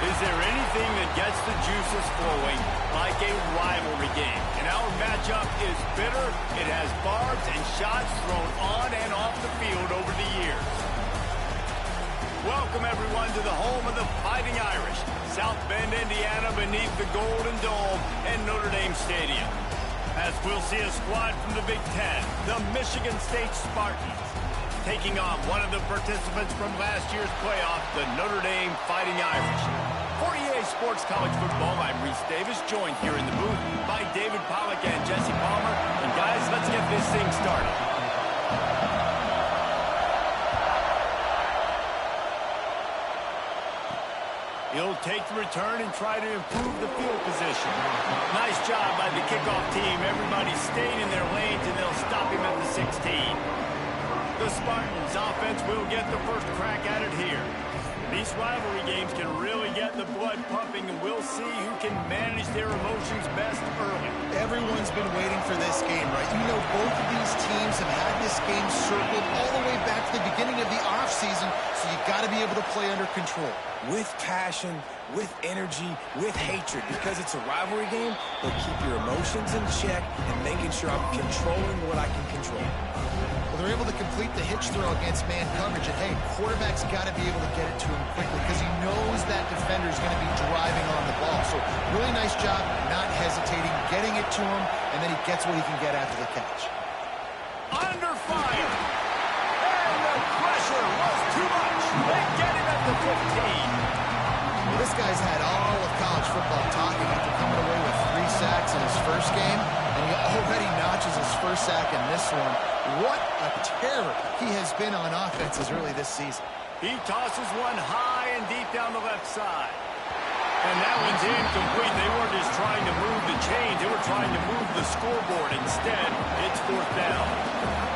Is there anything that gets the juices flowing like a rivalry game? And our matchup is bitter. It has barbs and shots thrown on and off the field over the years. Welcome, everyone, to the home of the Fighting Irish, South Bend, Indiana, beneath the Golden Dome and Notre Dame Stadium. As we'll see a squad from the Big Ten, the Michigan State Spartans, taking on one of the participants from last year's playoff, the Notre Dame Fighting Irish. For EA Sports College Football, I'm Rzsl Davis, joined here in the booth by David Pollack and Jesse Palmer. And guys, let's get this thing started. He'll take the return and try to improve the field position. Nice job by the kickoff team. Everybody stayed in their lanes, and they'll stop him at the 16. The Spartans offense will get the first crack at it here. These rivalry games can really get the blood pumping, and we'll see who can manage their emotions best early. Everyone's been waiting for this game, right? You know, both of these teams have had this game circled all the way back to the beginning of the offseason, so you got to be able to play under control. With passion, with energy, with hatred, because it's a rivalry game, but keep your emotions in check and making sure I'm controlling what I can control. Well, they're able to complete the hitch throw against man coverage, and hey, quarterback's got to be able to get it to him quickly because he knows that defender's going to be driving on the ball. So really nice job not hesitating, getting it to him, and then he gets what he can get after the catch. Under fire. And the pressure was too much. They get him at the 15. Well, this guy's had all of college football talking after coming away with 3 sacks in his first game, and he already notches his first sack in this one. What a terror he has been on offenses early this season. He tosses one high and deep down the left side. And that one's incomplete. They weren't just trying to move the chains. They were trying to move the scoreboard. Instead, it's 4th down.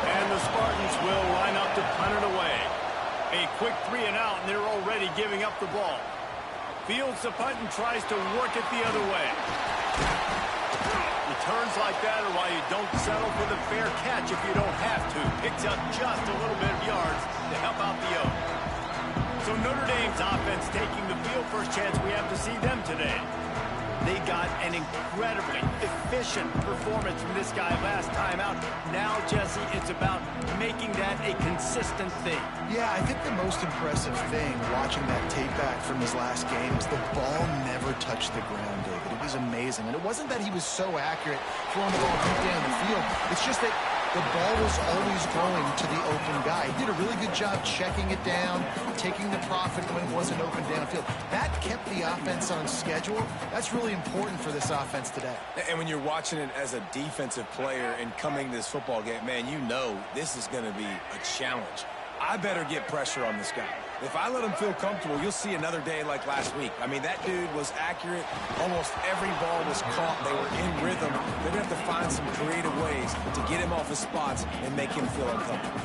And the Spartans will line up to punt it away. A quick 3 and out, and they're already giving up the ball. Fields the punt and tries to work it the other way. Returns like that are why you don't settle for the fair catch if you don't have to. Picks up just a little bit of yards to help out the Oaks. So Notre Dame's offense taking the field. First chance we have to see them today. They got an incredibly efficient performance from this guy last time out. Now, Jesse, it's about making that a consistent thing. Yeah, I think the most impressive thing watching that tape back from his last game is the ball never touched the ground, David. It was amazing. And it wasn't that he was so accurate throwing the ball deep down the field. It's just that the ball was always going to the open guy. He did a really good job checking it down, taking the profit when it wasn't open downfield. That kept the offense on schedule. That's really important for this offense today. And when you're watching it as a defensive player and coming to this football game, man, you know this is going to be a challenge. I better get pressure on this guy. If I let him feel comfortable, you'll see another day like last week. I mean, that dude was accurate. Almost every ball was caught. They were in rhythm. They're going to have to find some creative ways to get him off his spots and make him feel uncomfortable.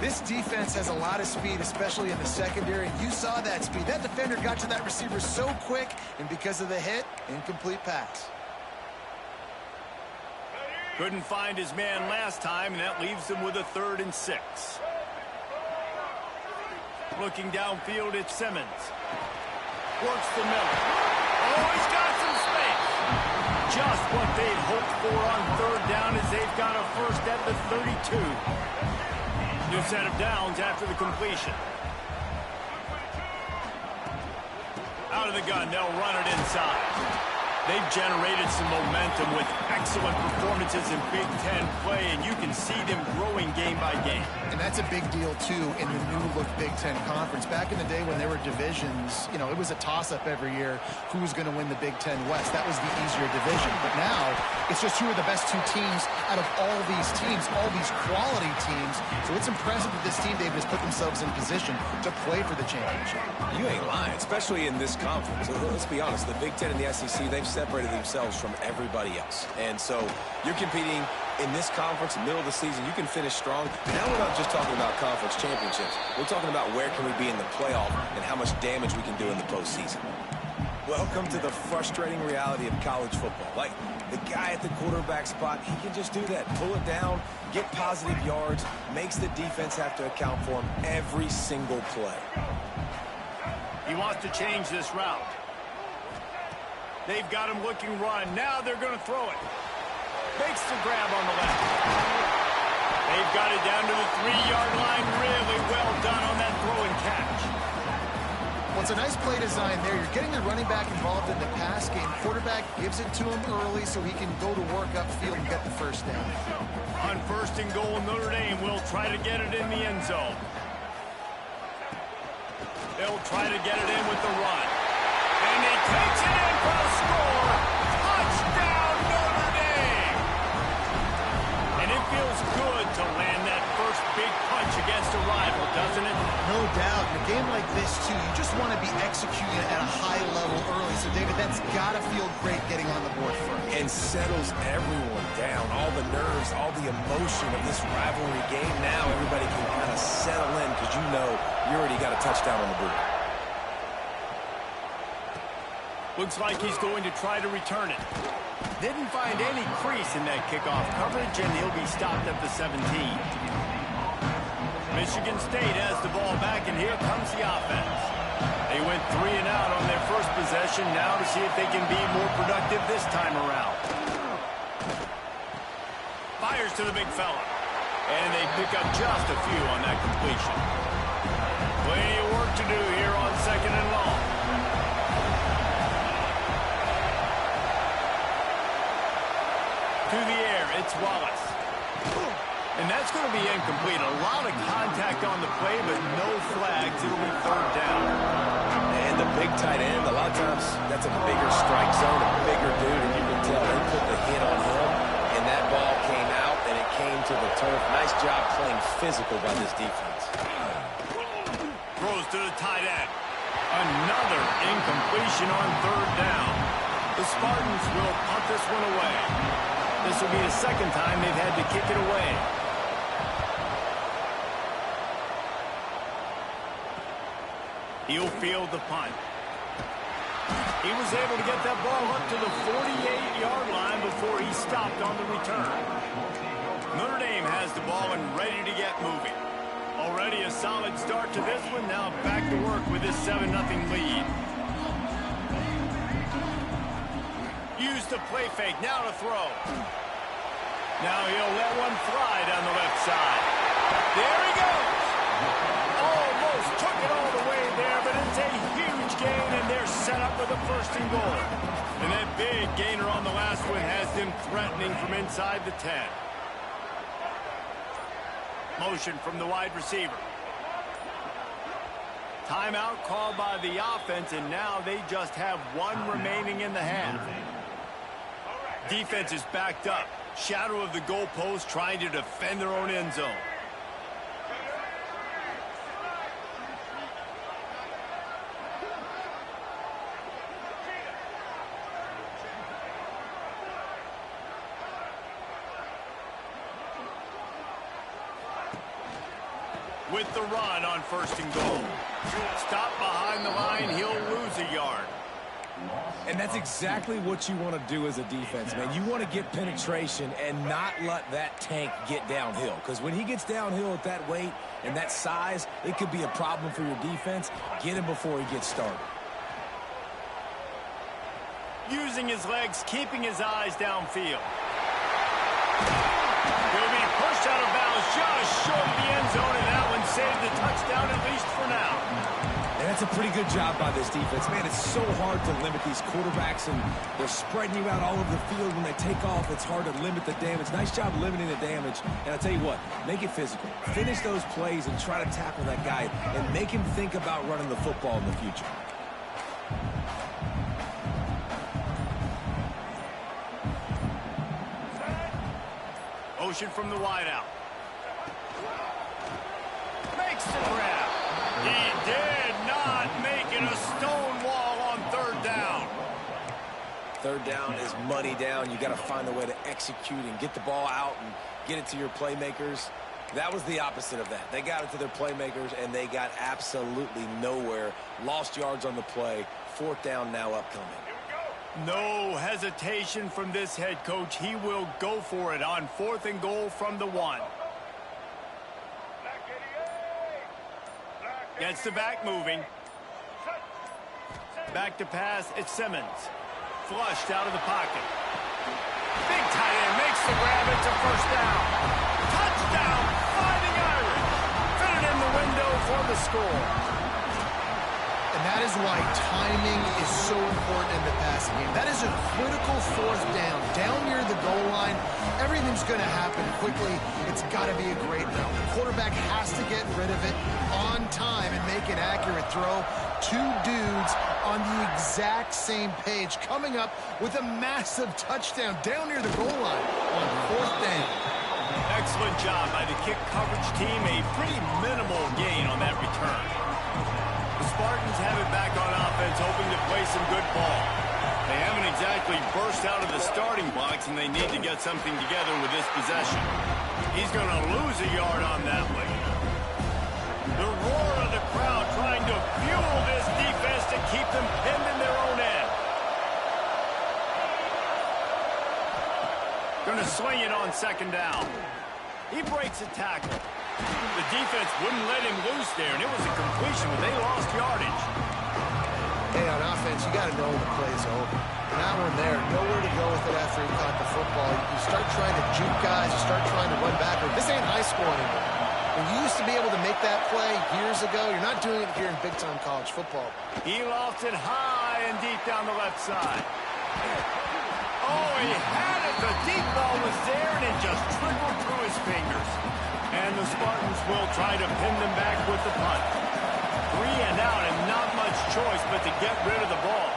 This defense has a lot of speed, especially in the secondary. You saw that speed. That defender got to that receiver so quick, and because of the hit, incomplete pass. Couldn't find his man last time, and that leaves them with a 3rd and 6. Looking downfield, it's Simmons. Works the middle. Oh, he's got some space. Just what they'd hoped for on 3rd down as they've got a first at the 32. New set of downs after the completion. Out of the gun, they'll run it inside. They've generated some momentum with excellent performances in Big Ten play, and you can see them growing game by game. And that's a big deal, too, in the new-look Big Ten Conference. Back in the day when there were divisions, you know, it was a toss-up every year who was going to win the Big Ten West. That was the easier division. But now, it's just who are the best 2 teams out of all these teams, all these quality teams. So it's impressive that this team, they've just put themselves in position to play for the championship. You ain't lying, especially in this conference. Let's be honest, the Big Ten and the SEC, they've separated themselves from everybody else. And so you're competing in this conference, middle of the season, you can finish strong. Now we're not just talking about conference championships. We're talking about where can we be in the playoff and how much damage we can do in the postseason. Welcome to the frustrating reality of college football. Like, the guy at the quarterback spot, he can just do that. Pull it down, get positive yards, makes the defense have to account for him every single play. He wants to change this route. They've got him looking run. Now they're going to throw it. Makes the grab on the left. They've got it down to the 3-yard line. Really well done on that throw and catch. Well, it's a nice play design there. You're getting the running back involved in the pass game. Quarterback gives it to him early so he can go to work upfield and get the first down. On 1st and goal, Notre Dame will try to get it in the end zone. They'll try to get it in with the run. And he takes it in for a score. Touchdown, Notre Dame! And it feels good to land that first big punch against a rival, doesn't it? No doubt. In a game like this, too, you just want to be executing at a high level early. So, David, that's got to feel great getting on the board first. And settles everyone down. All the nerves, all the emotion of this rivalry game. Now everybody can kind of settle in because you know you already got a touchdown on the board. Looks like he's going to try to return it. Didn't find any crease in that kickoff coverage, and he'll be stopped at the 17. Michigan State has the ball back, and here comes the offense. They went 3 and out on their first possession. Now to see if they can be more productive this time around. Fires to the big fella. And they pick up just a few on that completion. Plenty of work to do here on 2nd and long. To the air, it's Wallace. And that's going to be incomplete. A lot of contact on the play, but no flags. It'll be 3rd down. And the big tight end, a lot of times that's a bigger strike zone, a bigger dude, and you can tell they put the hit on him, and that ball came out, and it came to the turf. Nice job playing physical by this defense. Throws to the tight end. Another incompletion on 3rd down. The Spartans will punt this one away. This will be the 2nd time they've had to kick it away. He'll field the punt. He was able to get that ball up to the 48-yard line before he stopped on the return. Notre Dame has the ball and ready to get moving. Already a solid start to this one. Now back to work with this 7-0 lead. Use the play fake. Now to throw. Now he'll let one fly down the left side. There he goes. Almost took it all the way there, but it's a huge gain, and they're set up with a 1st and goal. And that big gainer on the last one has them threatening from inside the 10. Motion from the wide receiver. Timeout called by the offense, and now they just have 1 remaining in the half. Defense is backed up. Shadow of the goalpost, trying to defend their own end zone. With the run on 1st and goal. Stop behind the line, he'll lose a yard. And that's exactly what you want to do as a defense, man. You want to get penetration and not let that tank get downhill. Because when he gets downhill at that weight and that size, it could be a problem for your defense. Get him before he gets started. Using his legs, keeping his eyes downfield. He'll be pushed out of bounds just short of the end zone, and that one saved the touchdown, at least for now. And that's a pretty good job by this defense. Man, it's so hard to limit these quarterbacks, and they're spreading you out all over the field. When they take off, it's hard to limit the damage. Nice job limiting the damage. And I'll tell you what, make it physical. Finish those plays and try to tackle that guy and make him think about running the football in the future. Motion from the wideout. Makes the grab. He did not make it a stone wall on 3rd down. 3rd down is money down. You got to find a way to execute and get the ball out and get it to your playmakers. That was the opposite of that. They got it to their playmakers, and they got absolutely nowhere. Lost yards on the play. 4th down now upcoming. No hesitation from this head coach. He will go for it on 4th and goal from the 1. Gets the back moving. Back to pass, it's Simmons. Flushed out of the pocket. Big tight end makes the grab. It's a first down. Touchdown, Fighting Irish. Fitted in the window for the score. And that is why timing is so important in the passing game. That is a critical fourth down. Down near the goal line, everything's going to happen quickly. It's got to be a great route. The quarterback has to get rid of it on time and make an accurate throw. Two dudes on the exact same page coming up with a massive touchdown down near the goal line on fourth down. Excellent job by the kick coverage team. A pretty minimal gain on that return. The Spartans have it back on offense, hoping to play some good ball. They haven't exactly burst out of the starting blocks, and they need to get something together with this possession. He's going to lose a yard on that one. The roar of the crowd trying to fuel this defense to keep them pinned in their own end. Going to swing it on second down. He breaks a tackle. The defense wouldn't let him loose there, and it was a completion, but they lost yardage. Hey, on offense, you got to know when the play's over. Now we're there. Nowhere to go with it after he caught the football. You start trying to juke guys. You start trying to run backward. This ain't high school anymore. When you used to be able to make that play years ago, you're not doing it here in big-time college football. He lofted high and deep down the left side. Oh, he had it. The deep ball was there, and it just trickled through his fingers. And the Spartans will try to pin them back with the punt. 3 and out, and not much choice but to get rid of the ball.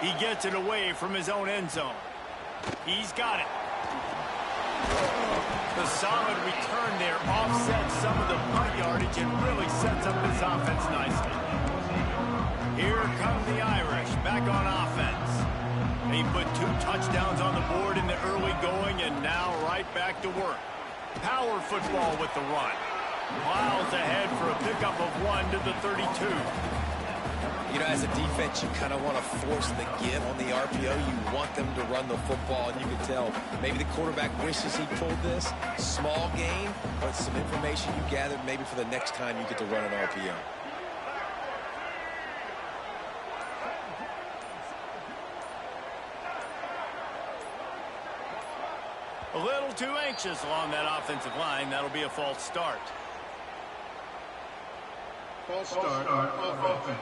He gets it away from his own end zone. He's got it. The solid return there offsets some of the punt yardage and really sets up this offense nicely. Here come the Irish back on offense. They put 2 touchdowns on the board in the early going, and now right back to work. Power football with the run. Miles ahead for a pickup of 1 to the 32. You know, as a defense, you kind of want to force the give on the RPO. You want them to run the football, and you can tell maybe the quarterback wishes he pulled this. Small gain, but some information you gathered maybe for the next time you get to run an RPO. A little too anxious along that offensive line. That'll be a false start. False start on offense.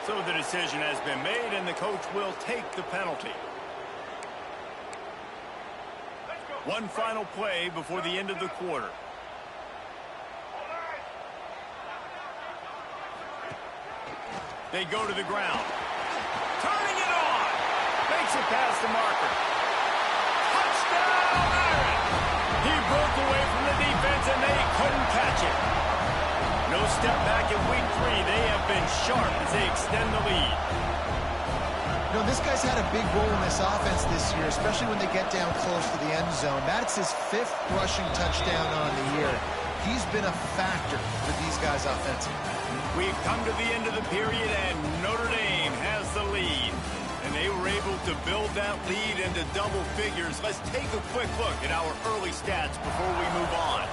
So the decision has been made, and the coach will take the penalty. One final play before the end of the quarter. They go to the ground. Turning it on. Makes it past the marker. Touchdown, Irish! He broke away from the defense, and they couldn't catch it. No step back in week 3. They have been sharp as they extend the lead. You know, this guy's had a big role in this offense this year, especially when they get down close to the end zone. That's his 5th rushing touchdown on the year. He's been a factor for these guys offensively. We've come to the end of the period, and Notre Dame has the lead. And they were able to build that lead into double figures. Let's take a quick look at our early stats before we move on.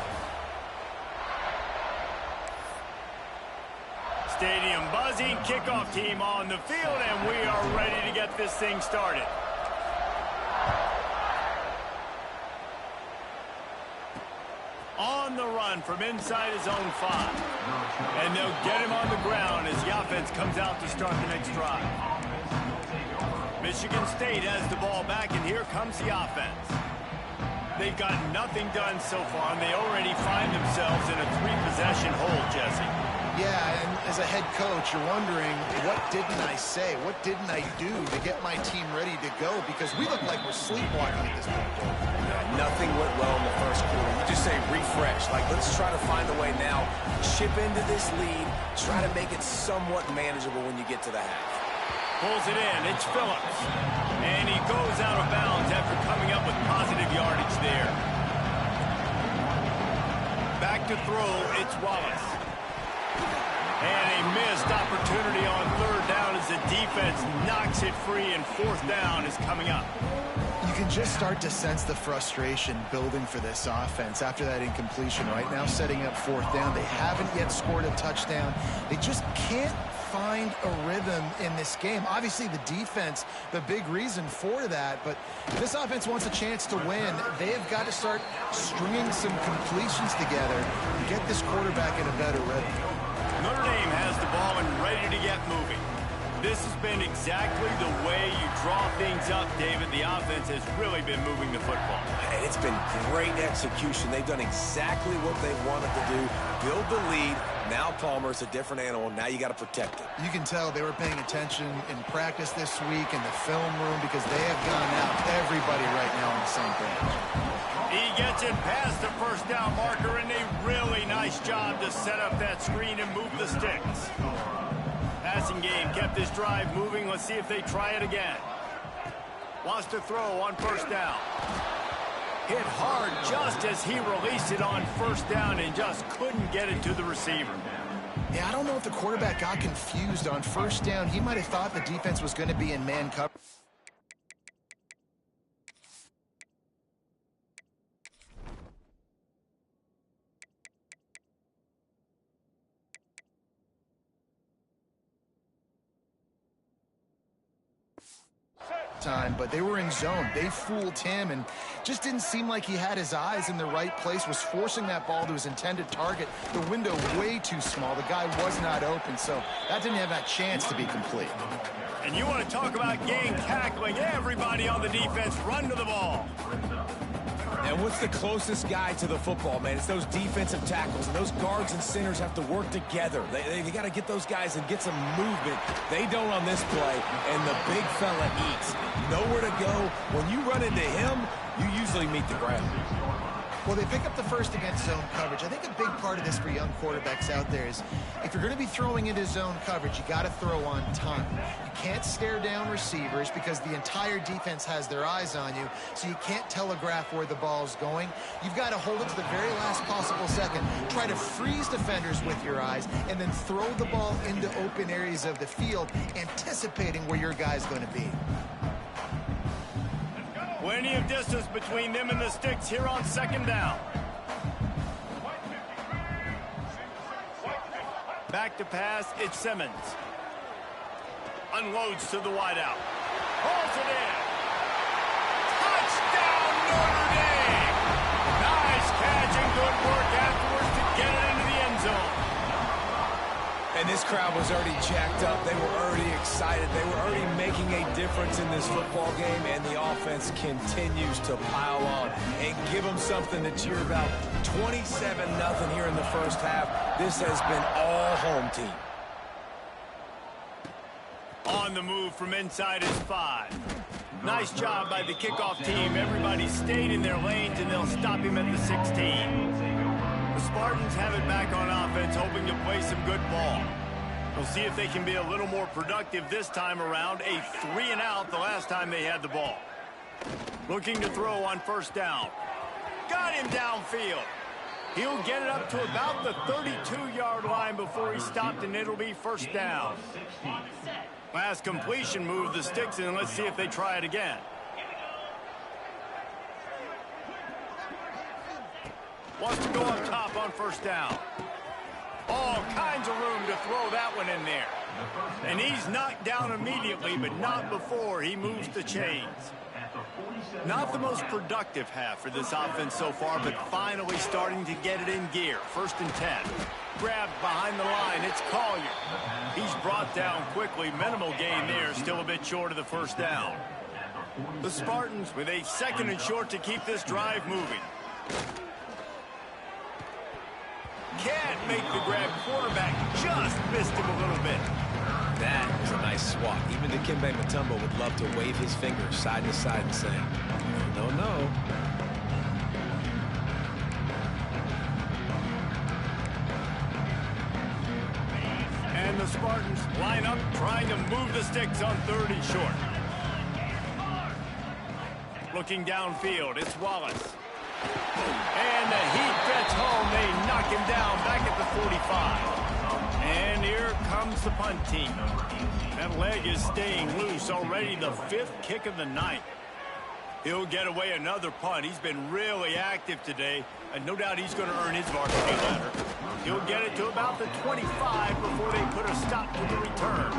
Stadium buzzing, kickoff team on the field, and we are ready to get this thing started. On the run from inside his own 5. And they'll get him on the ground as the offense comes out to start the next drive. Michigan State has the ball back, and here comes the offense. They've got nothing done so far, and they already find themselves in a 3-possession hole, Jesse. Yeah, and as a head coach, you're wondering, what didn't I say? What didn't I do to get my team ready to go? Because we look like we're sleepwalking at this point. Nothing went well in the first quarter. You just say refresh. Like, let's try to find a way now. Chip into this lead. Try to make it somewhat manageable when you get to the half. Pulls it in. It's Phillips. And he goes out of bounds after coming up with positive yardage there. Back to throw. It's Wallace. And a missed opportunity on 3rd down as the defense knocks it free, and 4th down is coming up. You can just start to sense the frustration building for this offense after that incompletion. Right now, setting up 4th down. They haven't yet scored a touchdown. They just can't find a rhythm in this game. Obviously, the defense, the big reason for that, but if this offense wants a chance to win, they have got to start stringing some completions together and get this quarterback in a better rhythm. Notre Dame has the ball and ready to get moving. This has been exactly the way you draw things up, David. The offense has really been moving the football. And it's been great execution. They've done exactly what they wanted to do. Build the lead. Now Palmer's a different animal. Now you got to protect it. You can tell they were paying attention in practice this week in the film room because they have gone out, everybody right now on the same page. He gets it past the first down marker, and a really nice job to set up that screen and move the sticks. Passing game kept this drive moving. Let's see if they try it again. Wants to throw on first down. Hit hard just as he released it on first down and just couldn't get it to the receiver. Yeah, I don't know if the quarterback got confused on first down. He might have thought the defense was going to be in man cover. But they were in zone. They fooled him and just didn't seem like he had his eyes in the right place, was forcing that ball to his intended target. The window way too small. The guy was not open, so that didn't have that chance to be complete. And you want to talk about gang tackling. Everybody on the defense run to the ball. And what's the closest guy to the football, man? It's those defensive tackles, and those guards and centers have to work together. They got to get those guys and get some movement. They don't on this play, and the big fella eats. Nowhere to go. When you run into him, you usually meet the ground. Well, they pick up the first against zone coverage. I think a big part of this for young quarterbacks out there is if you're going to be throwing into zone coverage, you got to throw on time. You can't stare down receivers because the entire defense has their eyes on you, so you can't telegraph where the ball's going. You've got to hold it to the very last possible second. Try to freeze defenders with your eyes and then throw the ball into open areas of the field, anticipating where your guy's going to be. Plenty of distance between them and the sticks here on second down. Back to pass, it's Simmons. Unloads to the wideout. Pulls it in. Touchdown, Notre Dame! Nice catch and good work afterwards to get it into the end zone. And this crowd was already jacked up. They were already excited. They were already making a difference in this football game, and the offense continues to pile on and give them something to cheer about. 27-0 here in the first half. This has been all home team. On the move from inside his 5. Nice job by the kickoff team. Everybody stayed in their lanes, and they'll stop him at the 16. The Spartans have it back on offense, hoping to play some good ball. We'll see if they can be a little more productive this time around. A 3-and-out the last time they had the ball. Looking to throw on first down. Got him downfield. He'll get it up to about the 32-yard line before he stopped, and it'll be first down. Last completion moved the sticks, and let's see if they try it again. Wants to go up top on first down. All kinds of room to throw that one in there. And he's knocked down immediately, but not before he moves the chains. Not the most productive half for this offense so far, but finally starting to get it in gear. 1st and 10. Grabbed behind the line, it's Collier. He's brought down quickly. Minimal gain there, still a bit short of the first down. The Spartans with a 2nd and short to keep this drive moving. Can't make the grab. Quarterback just missed him a little bit. That was a nice swat. Even Dikembe Mutombo would love to wave his fingers side to side and say, no, no. And the Spartans line up trying to move the sticks on 3rd and short. Looking downfield, it's Wallace. And the heat gets home. They knock him down back at the 45. And here comes the punt team. That leg is staying loose already. The 5th kick of the night. He'll get away another punt. He's been really active today, and no doubt he's going to earn his varsity ladder. He'll get it to about the 25 before they put a stop to the return.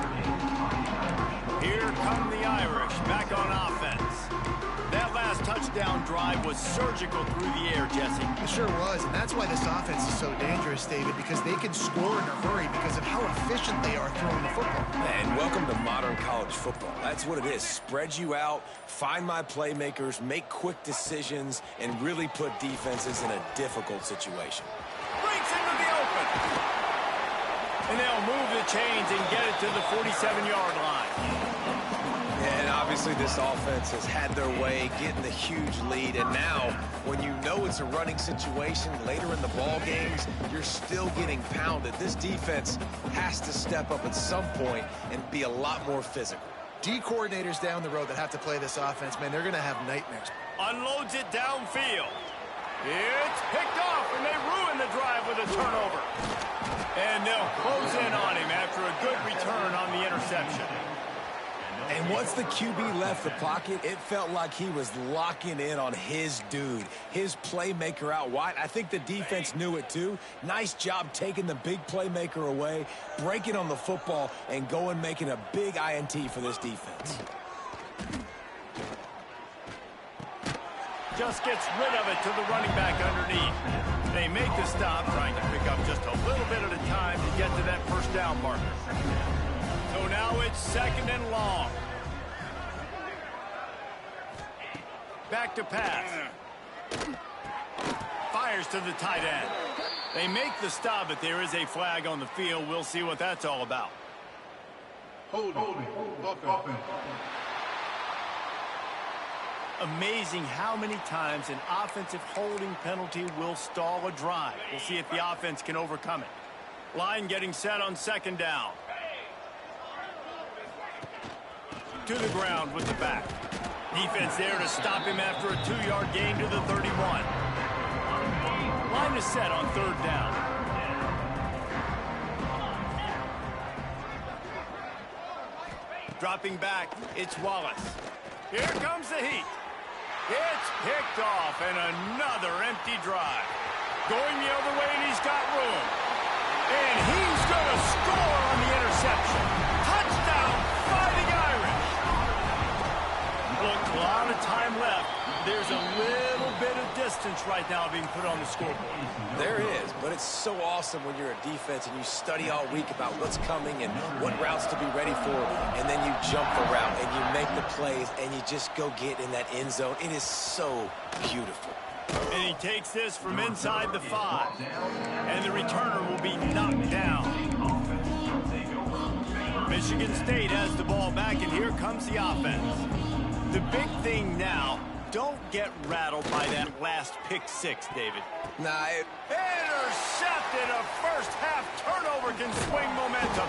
Here come the Irish, back on offense. That last touchdown drive was surgical through the air, Jesse. It sure was, and that's why this offense is so dangerous, David, because they can score in a hurry because of how efficient they are throwing the football. And welcome to modern college football. That's what it is. Spread you out, find my playmakers, make quick decisions, and really put defenses in a difficult situation. Breaks into the open. And they'll move the chains and get it to the 47-yard line. And obviously this offense has had their way, getting the huge lead. And now, when you know it's a running situation later in the ball games, you're still getting pounded. This defense has to step up at some point and be a lot more physical. D coordinators down the road that have to play this offense, man, they're going to have nightmares. Unloads it downfield. It's picked off, and they ruin the drive with a turnover. And they'll close in on him after a good return on the interception. And once the QB left the pocket, it felt like he was locking in on his dude, his playmaker out wide. I think the defense knew it too. Nice job taking the big playmaker away, breaking on the football, and going making a big INT for this defense. Just gets rid of it to the running back underneath. They make the stop, trying to pick up just a little bit at a time to get to that first down marker. So now it's second and long. Back to pass. Fires to the tight end. They make the stop, but there is a flag on the field. We'll see what that's all about. Holding. Offense. Amazing how many times an offensive holding penalty will stall a drive. We'll see if the offense can overcome it. Line getting set on second down. To the ground with the back. Defense there to stop him after a 2-yard gain to the 31. Line is set on third down. Dropping back, it's Wallace. Here comes the heat. It's picked off, and another empty drive. Going the other way, and he's got room. And he's going to score on the interception. Touchdown, Fighting Irish. Look, a lot of time left. There's a little bit of distance right now being put on the scoreboard. There is, but it's so awesome when you're a defense and you study all week about what's coming and what routes to be ready for, and then you jump the route and you make the plays and you just go get in that end zone. It is so beautiful. And he takes this from inside the 5. And the returner will be knocked down. Michigan State has the ball back, and here comes the offense. The big thing now, don't get rattled by that last pick-6, David. Nah, Intercepted. A first-half turnover can swing momentum.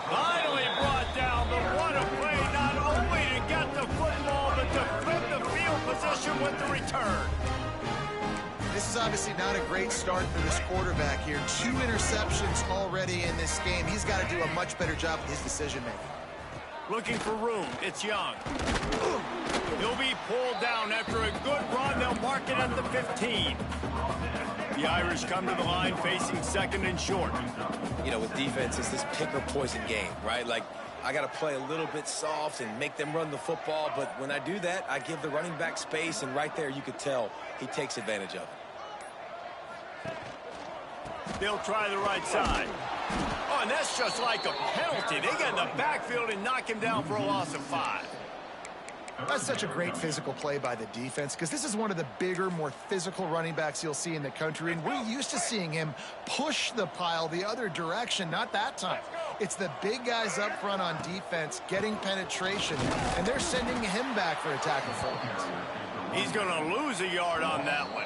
Finally brought down, but what a play, not only to get the football, but to flip the field position with the return. This is obviously not a great start for this quarterback here. 2 interceptions already in this game. He's got to do a much better job with his decision-making. Looking for room. It's Young. He'll be pulled down after a good run. They'll mark it at the 15. The Irish come to the line facing second and short. you know, with defense, it's this pick or poison game, right? Like, I got to play a little bit soft and make them run the football, but when I do that, I give the running back space, and right there you could tell he takes advantage of it. They'll try the right side. Oh, and that's just like a penalty. They get in the backfield and knock him down for a loss of 5. That's such a great physical play by the defense, because this is one of the bigger, more physical running backs you'll see in the country, and we're used to seeing him push the pile the other direction. Not that time. It's the big guys up front on defense getting penetration, and they're sending him back for a tackle for loss. He's going to lose a yard on that one.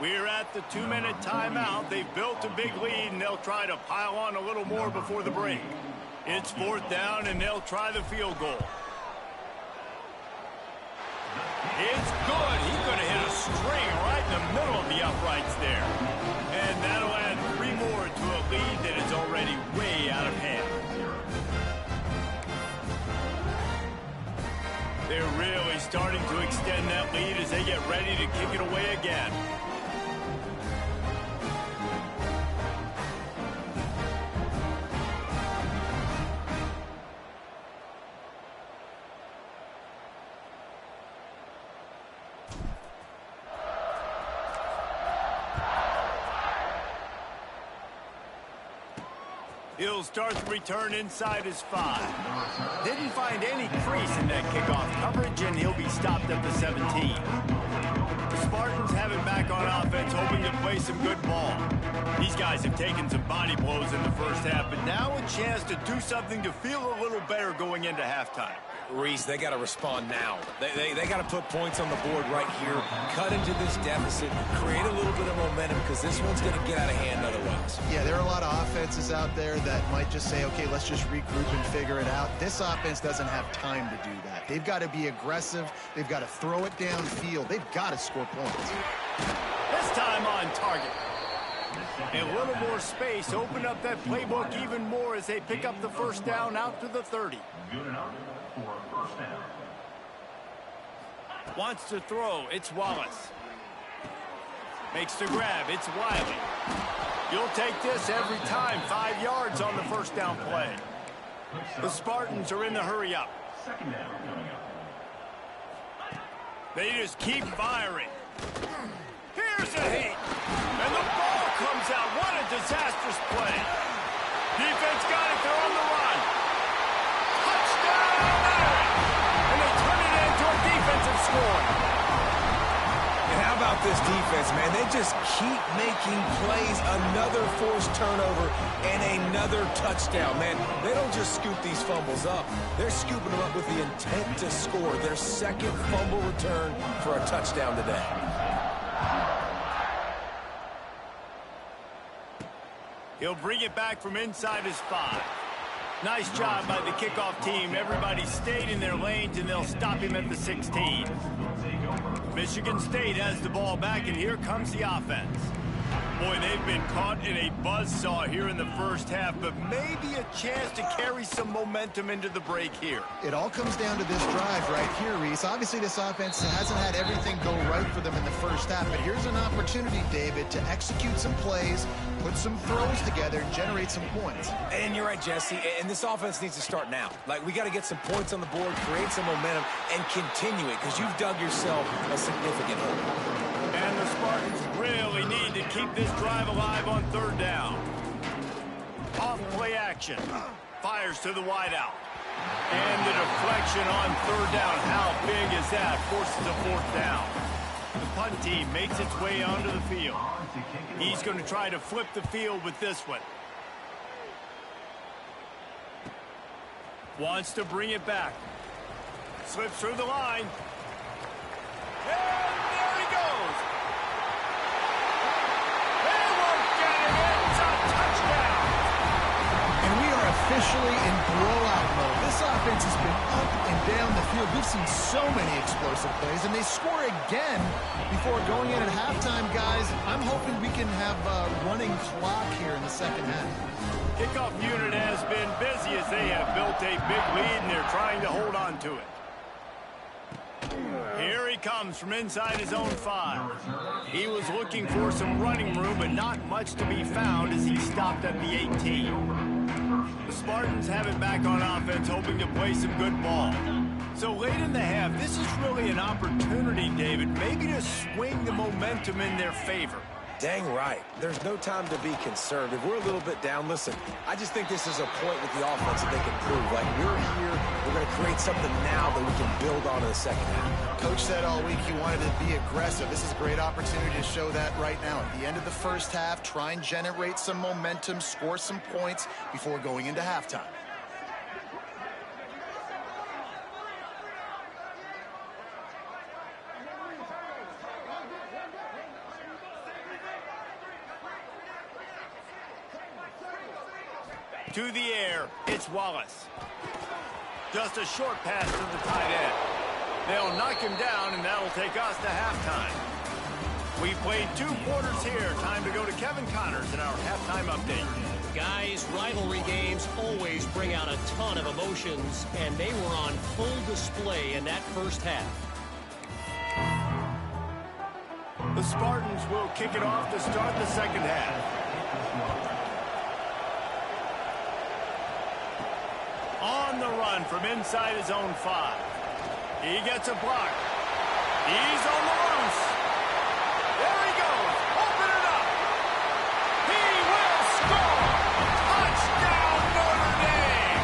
We're at the 2-minute timeout. They've built a big lead, and they'll try to pile on a little more before the break. It's 4th down, and they'll try the field goal. It's good. He's going to hit a string right in the middle of the uprights there. And that'll add 3 more to a lead that is already way out of hand. They're really starting to extend that lead as they get ready to kick it away again. He'll start the return inside his 5. Didn't find any crease in that kickoff coverage, and he'll be stopped at the 17. The Spartans have it back on offense, hoping to play some good ball. These guys have taken some body blows in the first half, but now a chance to do something to feel a little better going into halftime. Reese, they got to respond now. They got to put points on the board right here, cut into this deficit, create a little bit of momentum, because this one's going to get out of hand otherwise. Yeah, there are a lot of offenses out there that might just say, okay, let's just regroup and figure it out. This offense doesn't have time to do that. They've got to be aggressive. They've got to throw it downfield. They've got to score points. This time on target. A little more space, open up that playbook even more as they pick up the first down out to the 30. Wants to throw, it's Wallace. Makes the grab, it's Wiley. You'll take this every time, 5 yards on the first down play. The Spartans are in the hurry up. They just keep firing. Here's a hit. And the ball comes out. What a disastrous play. Defense got it. They're on the run. Touchdown, Irish. And they turn it into a defensive score. And how about this defense, man? They just keep making plays. Another forced turnover and another touchdown, man. They don't just scoop these fumbles up. They're scooping them up with the intent to score. Their second fumble return for a touchdown today. He'll bring it back from inside his 5. Nice job by the kickoff team. Everybody stayed in their lanes, and they'll stop him at the 16. Michigan State has the ball back, and here comes the offense. Boy, they've been caught in a buzzsaw here in the first half, but maybe a chance to carry some momentum into the break here. It all comes down to this drive right here, Reese. Obviously, this offense hasn't had everything go right for them in the first half, but here's an opportunity, David, to execute some plays, put some throws together, and generate some points. And you're right, Jesse, and this offense needs to start now. Like, we got to get some points on the board, create some momentum, and continue it, because you've dug yourself a significant hole. And the Spartans really need to keep this drive alive on third down. Off play action. Fires to the wideout. And the deflection on third down. How big is that? Forces a fourth down. The punt team makes its way onto the field. He's going to try to flip the field with this one. Wants to bring it back. Slips through the line. And there he goes. They won't get him. It's a touchdown. And we are officially in blowout mode. This offense has been up and down the field. We've seen so many explosive plays, and they score again before going in at halftime, guys. I'm hoping we can have a running clock here in the second half. Kickoff unit has been busy as they have built a big lead, and they're trying to hold on to it. Here he comes from inside his own 5. He was looking for some running room, but not much to be found as he stopped at the 18. The Spartans have it back on offense, hoping to play some good ball. So late in the half, this is really an opportunity, David, maybe to swing the momentum in their favor. Dang right. There's no time to be concerned. If we're a little bit down, listen, I just think this is a point with the offense that they can prove. Like, we're here, we're going to create something now that we can build on in the second half. Coach said all week he wanted to be aggressive. This is a great opportunity to show that right now. At the end of the first half, try and generate some momentum, score some points before going into halftime. To the air, it's Wallace. Just a short pass to the tight end. They'll knock him down, and that'll take us to halftime. We played 2 quarters here. Time to go to Kevin Connors in our halftime update. Guys, rivalry games always bring out a ton of emotions, and they were on full display in that first half. The Spartans will kick it off to start the second half. On the run from inside his own 5. He gets a block. He's on the loose. There he goes. Open it up. He will score. Touchdown, Notre Dame.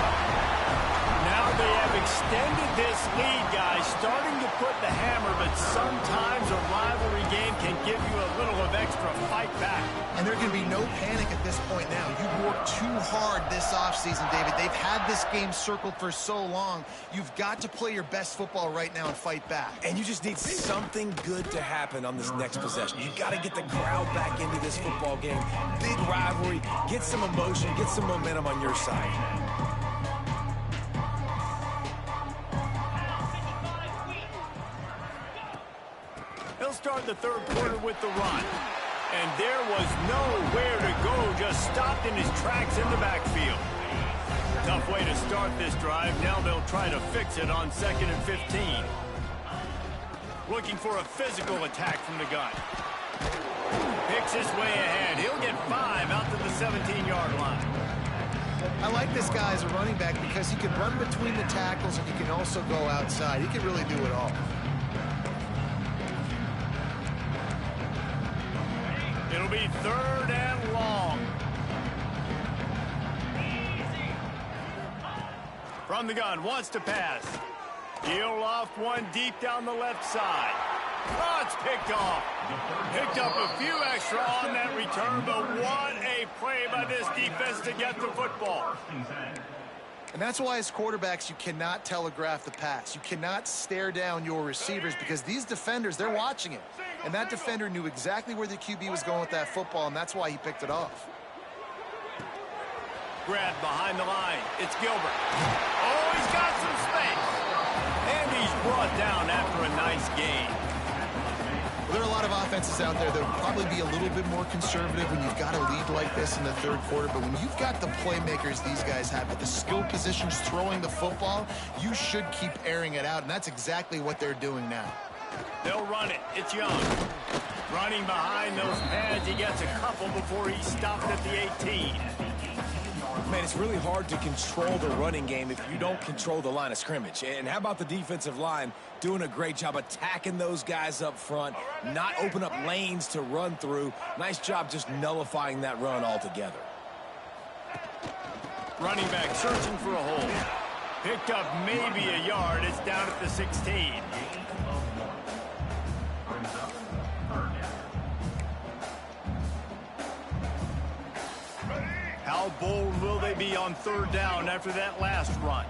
Now they have extended this lead, guys, starting to put the hammer, but sometimes a rivalry game can give you a little of extra fight back. And there can be no panic at this point now. You've worked too hard this offseason, David. They've had this game circled for so long. You've got to play your best football right now and fight back. And you just need something good to happen on this next possession. You've got to get the crowd back into this football game. Big rivalry. Get some emotion. Get some momentum on your side. He'll start the third quarter with the run. And there was nowhere to go, just stopped in his tracks in the backfield. Tough way to start this drive. Now they'll try to fix it on 2nd and 15. Looking for a physical attack from the gun. Picks his way ahead. He'll get 5 out to the 17-yard line. I like this guy as a running back because he can run between the tackles and he can also go outside. He can really do it all. It'll be 3rd and long. From the gun, wants to pass. He'll off one deep down the left side. Oh, it's picked off. Picked up a few extra on that return, but what a play by this defense to get the football. And that's why as quarterbacks, you cannot telegraph the pass. You cannot stare down your receivers because these defenders, they're watching it. And that defender knew exactly where the QB was going with that football, and that's why he picked it off. Grabbed behind the line. It's Gilbert. Oh, he's got some space. And he's brought down after a nice gain. Well, there are a lot of offenses out there that would probably be a little bit more conservative when you've got a lead like this in the third quarter. But when you've got the playmakers these guys have at the skill positions throwing the football, you should keep airing it out. And that's exactly what they're doing now. They'll run it. It's Young. Running behind those pads. He gets a couple before he stopped at the 18. Man, it's really hard to control the running game if you don't control the line of scrimmage. And how about the defensive line doing a great job attacking those guys up front, not open up lanes to run through. Nice job just nullifying that run altogether. Running back searching for a hole. Picked up maybe a yard. It's down at the 16. How bold will they be on 3rd down after that last run?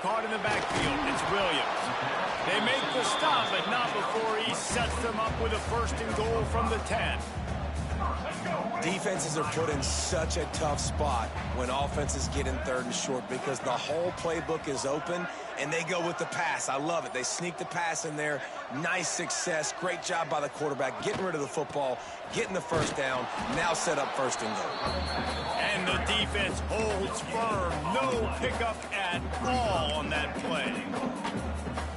Caught in the backfield. It's Williams. They make the stop, but not before he sets them up with a 1st and goal from the 10. Defenses are put in such a tough spot when offenses get in 3rd and short because the whole playbook is open and they go with the pass. I love it. They sneak the pass in there. Nice success. Great job by the quarterback getting rid of the football, getting the 1st down, now set up 1st and goal. And the defense holds firm. No pickup at all on that play.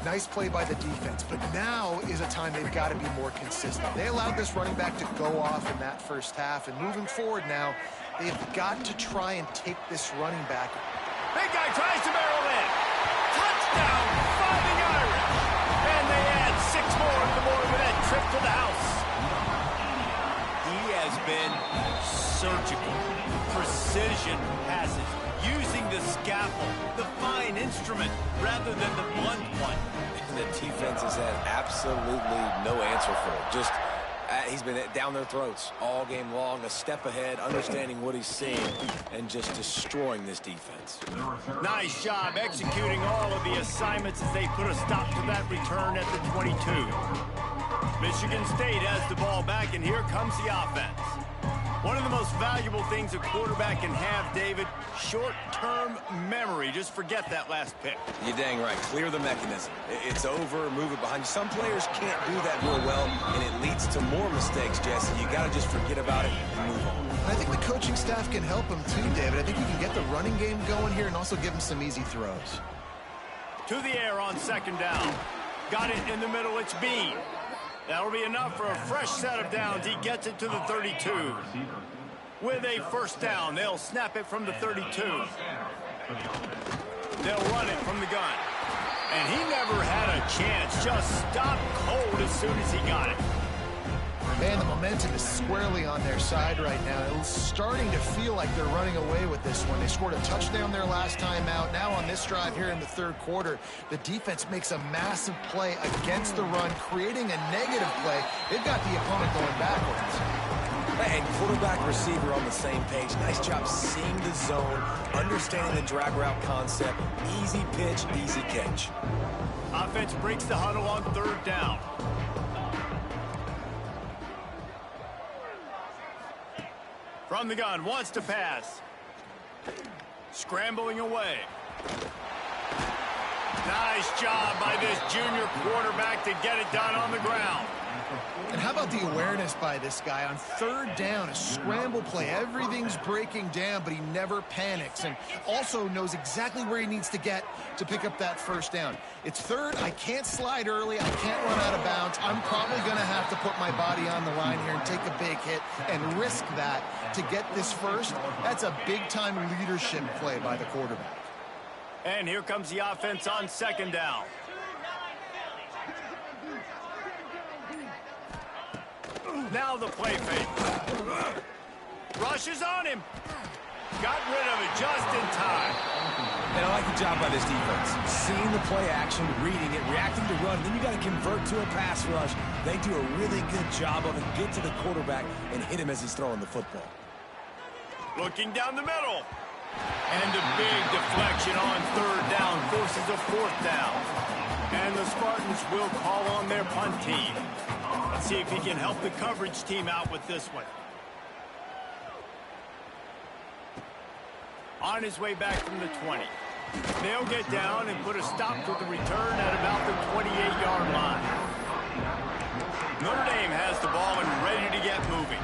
Nice play by the defense, but now is a time they've got to be more consistent. They allowed this running back to go off in that 1st half, and moving forward now, they've got to try and take this running back. Big guy tries to barrel in. Touchdown, Fighting Irish. And they add 6 more to the board with that trip to the house. He has been surgical. Precision passes. Using the scalpel, the fine instrument, rather than the blunt one. The defense has had absolutely no answer for it. Just, he's been down their throats all game long, a step ahead, understanding what he's seeing, and just destroying this defense. Nice job executing all of the assignments as they put a stop to that return at the 22. Michigan State has the ball back, and here comes the offense. One of the most valuable things a quarterback can have, David, short-term memory. Just forget that last pick. You're dang right. Clear the mechanism. It's over, move it behind you. Some players can't do that real well, and it leads to more mistakes, Jesse. You got to just forget about it and move on. I think the coaching staff can help him too, David. I think you can get the running game going here and also give him some easy throws. To the air on 2nd down. Got it in the middle. It's Bean. That'll be enough for a fresh set of downs. He gets it to the 32. With a first down, they'll snap it from the 32. They'll run it from the gun. And he never had a chance. Just stopped cold as soon as he got it. Man, the momentum is squarely on their side right now. It's starting to feel like they're running away with this one. They scored a touchdown their last time out. Now on this drive here in the third quarter, the defense makes a massive play against the run, creating a negative play. They've got the opponent going backwards. And quarterback receiver on the same page. Nice job seeing the zone, understanding the drag route concept. Easy pitch, easy catch. Offense breaks the huddle on third down. From the gun, wants to pass. Scrambling away. Nice job by this junior quarterback to get it done on the ground. And how about the awareness by this guy on third down, a scramble play. Everything's breaking down, but he never panics and also knows exactly where he needs to get to pick up that first down. It's third. I can't slide early. I can't run out of bounds. I'm probably going to have to put my body on the line here and take a big hit and risk that to get this first. That's a big-time leadership play by the quarterback. And here comes the offense on second down. Now the play fake. Rushes on him. Got rid of it just in time. And I like the job by this defense. Seeing the play action, reading it, reacting to run. Then you got to convert to a pass rush. They do a really good job of it. Get to the quarterback and hit him as he's throwing the football. Looking down the middle. And a big deflection on third down forces a fourth down. And the Spartans will call on their punt team. Let's see if he can help the coverage team out with this one. On his way back from the 20. They'll get down and put a stop to the return at about the 28-yard line. Notre Dame has the ball and ready to get moving.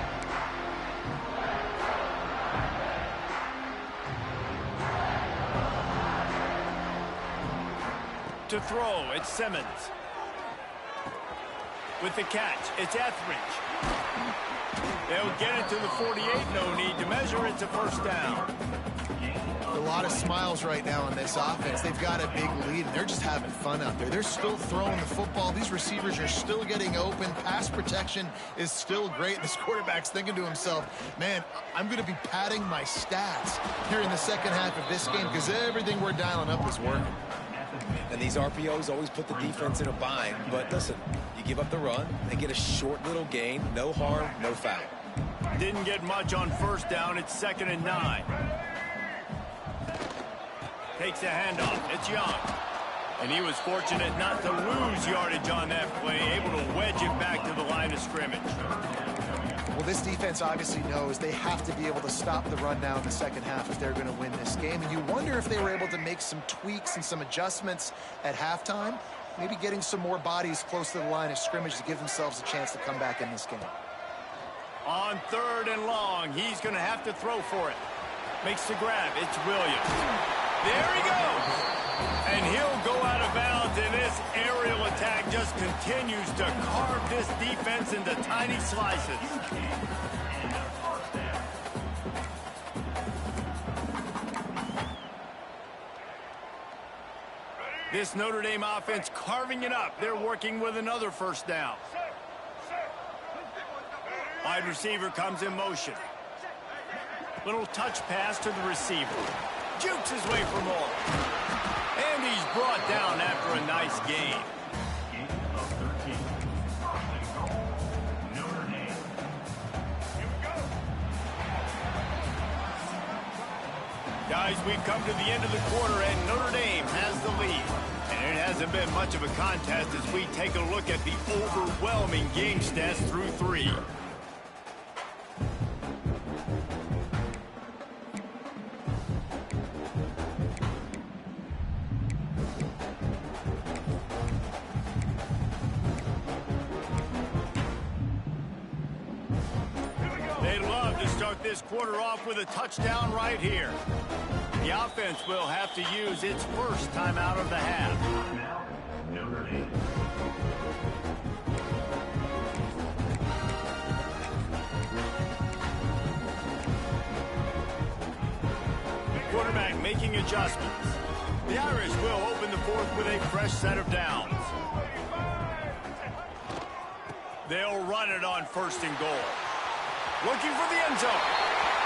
To throw, it's Simmons. With the catch, it's Etheridge. They'll get it to the 48. No need to measure. It's a first down. A lot of smiles right now on this offense. They've got a big lead, and they're just having fun out there. They're still throwing the football. These receivers are still getting open. Pass protection is still great. This quarterback's thinking to himself, man, I'm going to be padding my stats here in the second half of this game because everything we're dialing up is working. And these RPOs always put the defense in a bind. But listen, you give up the run, they get a short little gain. No harm, no foul. Didn't get much on first down. It's 2nd and 9. Takes a handoff. It's Young. And he was fortunate not to lose yardage on that play, able to wedge it back to the line of scrimmage. Well, this defense obviously knows they have to be able to stop the run now in the second half if they're going to win this game. And you wonder if they were able to make some tweaks and some adjustments at halftime, maybe getting some more bodies close to the line of scrimmage to give themselves a chance to come back in this game. On 3rd and long, he's going to have to throw for it. Makes the grab. It's Williams. There he goes. And he'll go out of bounds, and this aerial attack just continues to carve this defense into tiny slices. This Notre Dame offense carving it up. They're working with another first down. Wide receiver comes in motion. Little touch pass to the receiver. Jukes his way for more. And he's brought down after a nice gain. Guys, we've come to the end of the quarter, and Notre Dame has the lead. And it hasn't been much of a contest as we take a look at the overwhelming game stats through 3. They'd love to start this quarter off with a touchdown right here. The offense will have to use its first timeout of the half. Now, Notre Dame. Quarterback making adjustments. The Irish will open the fourth with a fresh set of downs. They'll run it on first and goal. Looking for the end zone.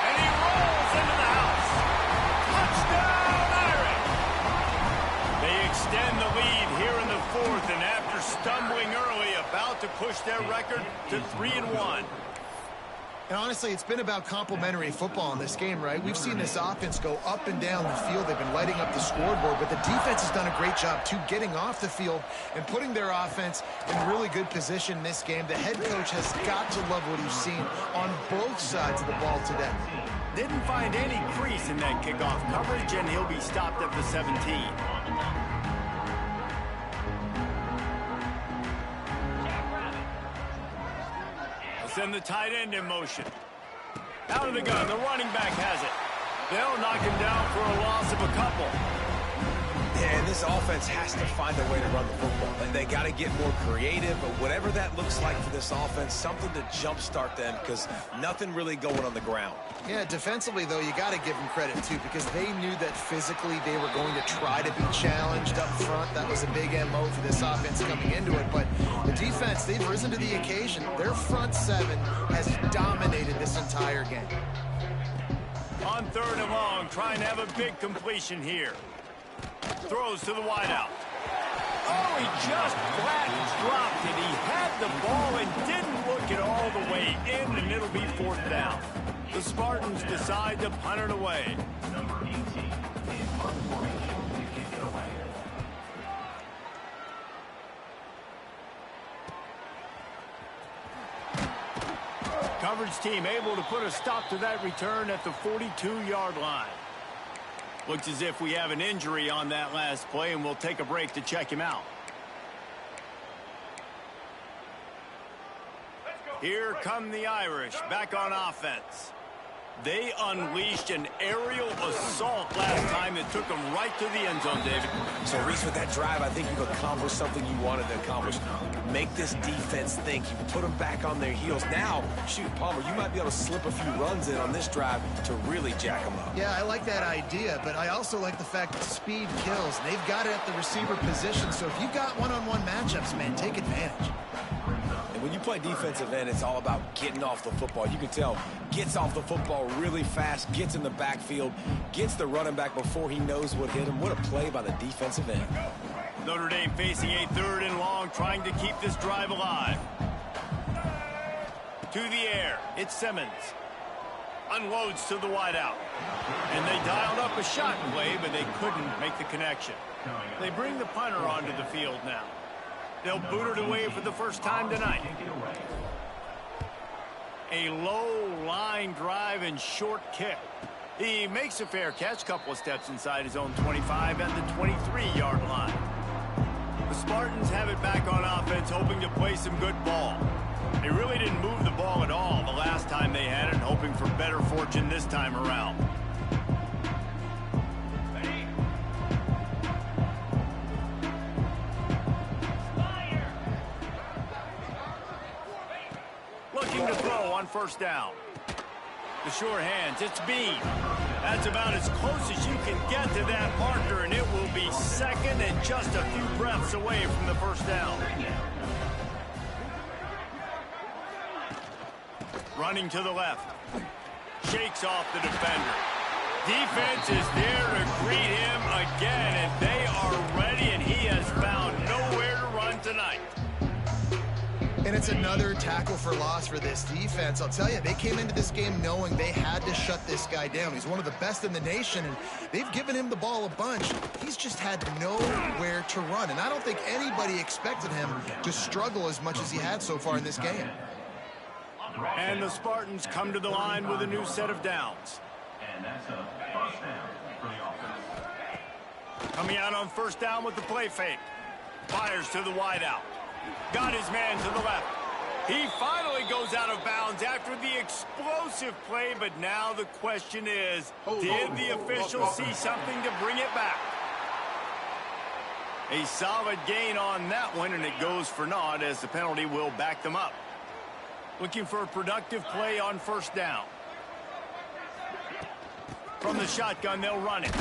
And he rolls into the house. Touchdown, Irish! They extend the lead here in the fourth, and after stumbling early, about to push their record to 3-1. And honestly, it's been about complementary football in this game, right? We've seen this offense go up and down the field. They've been lighting up the scoreboard, but the defense has done a great job, too, getting off the field and putting their offense in really good position in this game. The head coach has got to love what he's seen on both sides of the ball today. Didn't find any crease in that kickoff coverage, and he'll be stopped at the 17. Send the tight end in motion. Out of the gun, the running back has it. They'll knock him down for a loss of a couple. Yeah, and this offense has to find a way to run the football. They got to get more creative, but whatever that looks like for this offense, something to jumpstart them, because nothing really going on the ground. Yeah, defensively, though, you got to give them credit, too, because they knew that physically they were going to try to be challenged up front. That was a big MO for this offense coming into it. But the defense, they've risen to the occasion. Their front seven has dominated this entire game. On third and long, trying to have a big completion here. Throws to the wideout. Oh, he just flat dropped it. He had the ball and didn't look it all the way in, and it'll be fourth down. The Spartans decide to punt it away. Coverage team able to put a stop to that return at the 42-yard line. Looks as if we have an injury on that last play, and we'll take a break to check him out. Here come the Irish back on offense. They unleashed an aerial assault last time that took them right to the end zone, David. So, Reese, with that drive, I think you've accomplished something you wanted to accomplish. Make this defense think. You put them back on their heels. Now, shoot, Palmer, you might be able to slip a few runs in on this drive to really jack them up. Yeah, I like that idea, but I also like the fact that speed kills. They've got it at the receiver position, so if you've got one-on-one matchups, man, take advantage. And when you play defensive end, it's all about getting off the football. You can tell, gets off the football really fast, gets in the backfield, gets the running back before he knows what hit him. What a play by the defensive end. Notre Dame facing a third and long, trying to keep this drive alive. To the air, it's Simmons. Unloads to the wideout. And they dialed up a shot play, but they couldn't make the connection. They bring the punter onto the field now. They'll boot it away for the first time tonight. A low line drive and short kick. He makes a fair catch, couple of steps inside his own 25 and the 23-yard line. The Spartans have it back on offense, hoping to play some good ball. They really didn't move the ball at all the last time they had it, hoping for better fortune this time around. Looking to throw on first down. The sure hands, it's Bean. That's about as close as you can get to that marker, and it will be second and just a few breaths away from the first down. Running to the left. Shakes off the defender. Defense is there to greet him again, and they are ready, and he has found nowhere to run tonight. And it's another tackle for loss for this defense. I'll tell you, they came into this game knowing they had to shut this guy down. He's one of the best in the nation, and they've given him the ball a bunch. He's just had nowhere to run, and I don't think anybody expected him to struggle as much as he had so far in this game. And the Spartans come to the line with a new set of downs. And that's a first down for the offense. Coming out on first down with the play fake. Fires to the wideout. Got his man to the left. He finally goes out of bounds after the explosive play, but now the question is, did the official see something to bring it back? A solid gain on that one, and it goes for naught as the penalty will back them up. Looking for a productive play on first down. From the shotgun, they'll run it.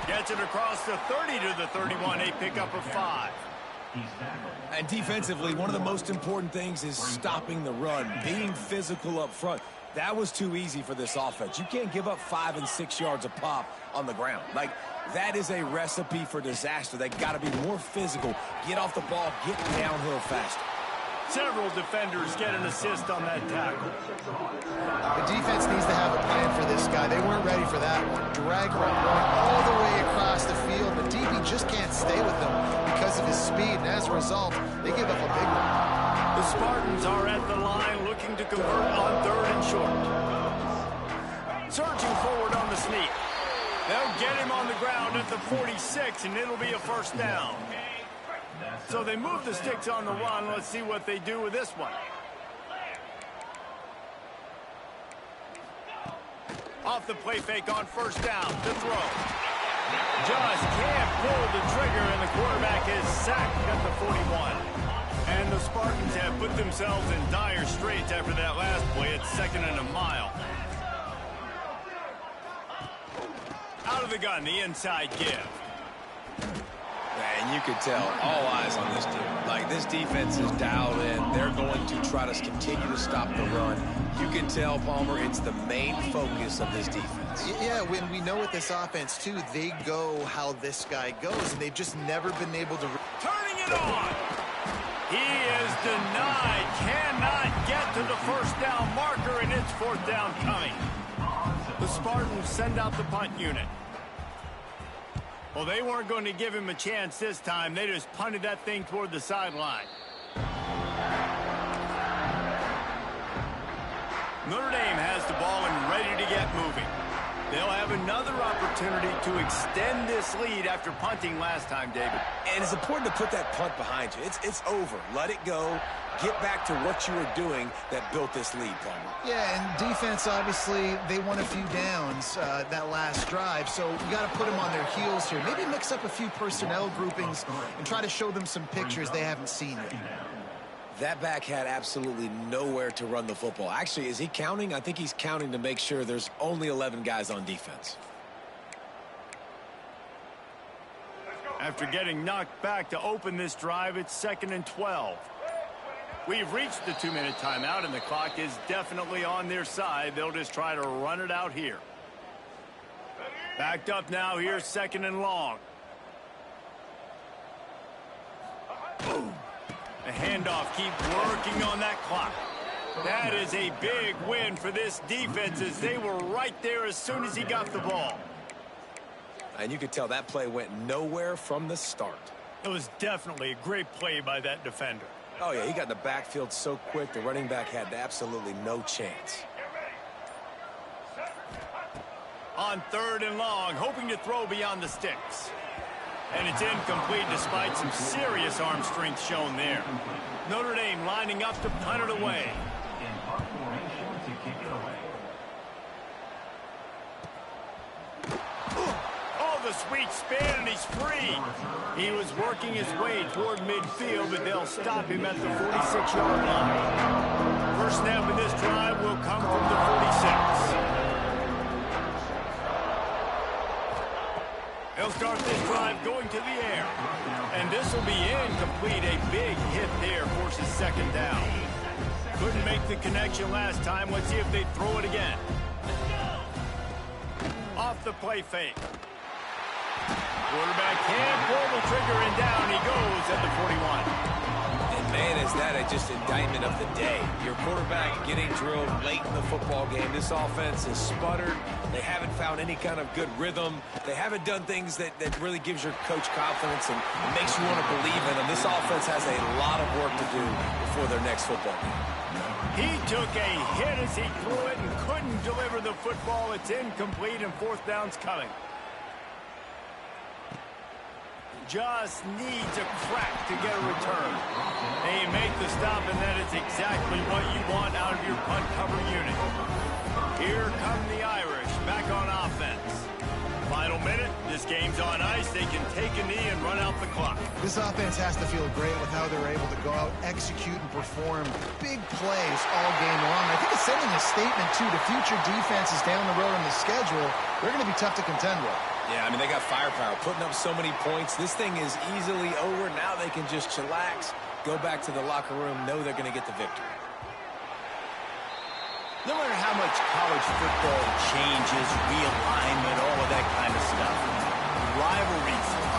Gets it across the 30 to the 31, a pickup of 5. And defensively, one of the most important things is stopping the run, being physical up front. That was too easy for this offense. You can't give up 5 and 6 yards a pop on the ground. Like, that is a recipe for disaster. They got to be more physical, get off the ball, get downhill faster. Several defenders get an assist on that tackle. The defense needs to have a plan for this guy. They weren't ready for that one. Drag run going all the way across the field. The DB just can't stay with him because of his speed, and as a result, they give up a big one. The Spartans are at the line looking to convert on 3rd and short. Surging forward on the sneak. They'll get him on the ground at the 46, and it'll be a first down. So they move the sticks on the run. Let's see what they do with this one. Off the play fake on first down to throw. Just can't pull the trigger, and the quarterback is sacked at the 41. And the Spartans have put themselves in dire straits after that last play. It's 2nd and a mile. Out of the gun, the inside give. And you could tell all eyes on this team. Like, this defense is dialed in. They're going to try to continue to stop the run. You can tell, Palmer, it's the main focus of this defense. Yeah, when we know with this offense, too, they go how this guy goes, and they've just never been able to... Turning it on! He is denied. Cannot get to the first down marker, and it's 4th down coming. The Spartans send out the punt unit. Well, they weren't going to give him a chance this time. They just punted that thing toward the sideline. Notre Dame has the ball and ready to get moving. They'll have another opportunity to extend this lead after punting last time, David. And it's important to put that punt behind you. It's over. Let it go. Get back to what you were doing that built this lead, Palmer. Yeah, and defense, obviously, they won a few downs that last drive, so you got to put them on their heels here. Maybe mix up a few personnel groupings and try to show them some pictures they haven't seen yet. That back had absolutely nowhere to run the football. Actually, is he counting? I think he's counting to make sure there's only 11 guys on defense. After getting knocked back to open this drive, it's 2nd and 12. We've reached the 2-minute timeout, and the clock is definitely on their side. They'll just try to run it out here. Backed up now. Here's 2nd and long. Boom. The handoff, keep working on that clock. That is a big win for this defense as they were right there as soon as he got the ball. And you could tell that play went nowhere from the start. It was definitely a great play by that defender. Oh, yeah, he got in the backfield so quick, the running back had absolutely no chance. On 3rd and long, hoping to throw beyond the sticks. And it's incomplete despite some serious arm strength shown there. Notre Dame lining up to punt it away. In punt formation to kick it away. Oh, the sweet spin, and he's free. He was working his way toward midfield, but they'll stop him at the 46-yard line. First snap of this drive will come from the 46. They'll start this drive going to the air. And this will be incomplete. A big hit there forces 2nd down. Couldn't make the connection last time. Let's see if they throw it again. Off the play fake. Quarterback can't pull the trigger, and down he goes at the 41. And man, is that just indictment of the day. Your quarterback getting drilled late in the football game. This offense has sputtered. They haven't found any kind of good rhythm. They haven't done things that really gives your coach confidence and makes you want to believe in them. This offense has a lot of work to do before their next football game. He took a hit as he threw it and couldn't deliver the football. It's incomplete, and 4th down's coming. Just needs a crack to get a return. They make the stop, and that is exactly what you want out of your punt cover unit. Here come the Irish back on offense. Final minute. This game's on ice. They can take a knee and run out the clock. This offense has to feel great with how they're able to go out, execute, and perform big plays all game long. I think it's sending a statement, too, to future defenses down the road in the schedule. They're going to be tough to contend with. Yeah, I mean, they got firepower, putting up so many points. This thing is easily over. Now they can just chillax, go back to the locker room, know they're going to get the victory. No matter how much college football changes, realigns,